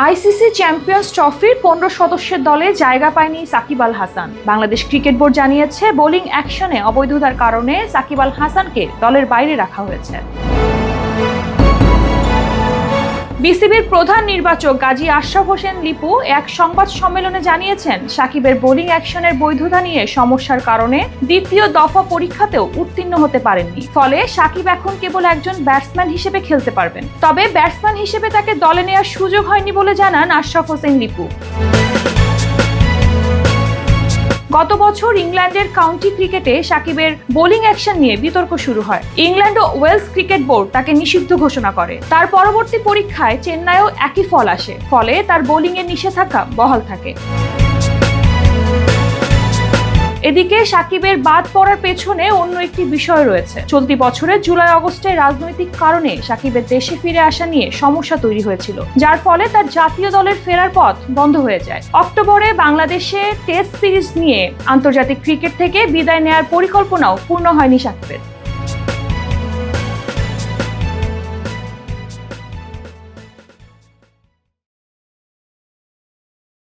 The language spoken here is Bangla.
আইসিসি চ্যাম্পিয়ন্স ট্রফির 15 সদস্যের দলে জায়গা পায়নি সাকিব আল হাসান। বাংলাদেশ ক্রিকেট বোর্ড জানিয়েছে, বোলিং অ্যাকশনে অবৈধতার কারণে সাকিব আল হাসানকে দলের বাইরে রাখা হয়েছে। বিসিবির প্রধান নির্বাচক গাজী আশরাফ হোসেন লিপু এক সংবাদ সম্মেলনে জানিয়েছেন, সাকিবের বোলিং অ্যাকশনের বৈধতা নিয়ে সমস্যার কারণে দ্বিতীয় দফা পরীক্ষাতেও উত্তীর্ণ হতে পারেননি। ফলে সাকিব এখন কেবল একজন ব্যাটসম্যান হিসেবে খেলতে পারবেন। তবে ব্যাটসম্যান হিসেবে তাকে দলে নেওয়ার সুযোগ হয়নি বলে জানান আশরাফ হোসেন লিপু। গত বছর ইংল্যান্ডের কাউন্টি ক্রিকেটে সাকিবের বোলিং অ্যাকশন নিয়ে বিতর্ক শুরু হয়। ইংল্যান্ড ও ওয়েলস ক্রিকেট বোর্ড তাকে নিষিদ্ধ ঘোষণা করে। তার পরবর্তী পরীক্ষায় চেন্নাইও একই ফল আসে, ফলে তার বোলিংয়ের নিষেধাজ্ঞা বহাল থাকে। এদিকে সাকিবের বাদ পড়ার পেছনে অন্য একটি বিষয় রয়েছে। চলতি বছরের জুলাই আগস্টে রাজনৈতিক কারণে সাকিবের দেশে ফিরে আসা নিয়ে সমস্যা তৈরি হয়েছিল, যার ফলে তার জাতীয় দলের ফেরার পথ বন্ধ হয়ে যায়। অক্টোবরে বাংলাদেশে টেস্ট সিরিজ নিয়ে আন্তর্জাতিক ক্রিকেট থেকে বিদায় নেওয়ার পরিকল্পনাও পূর্ণ হয়নি সাকিবের।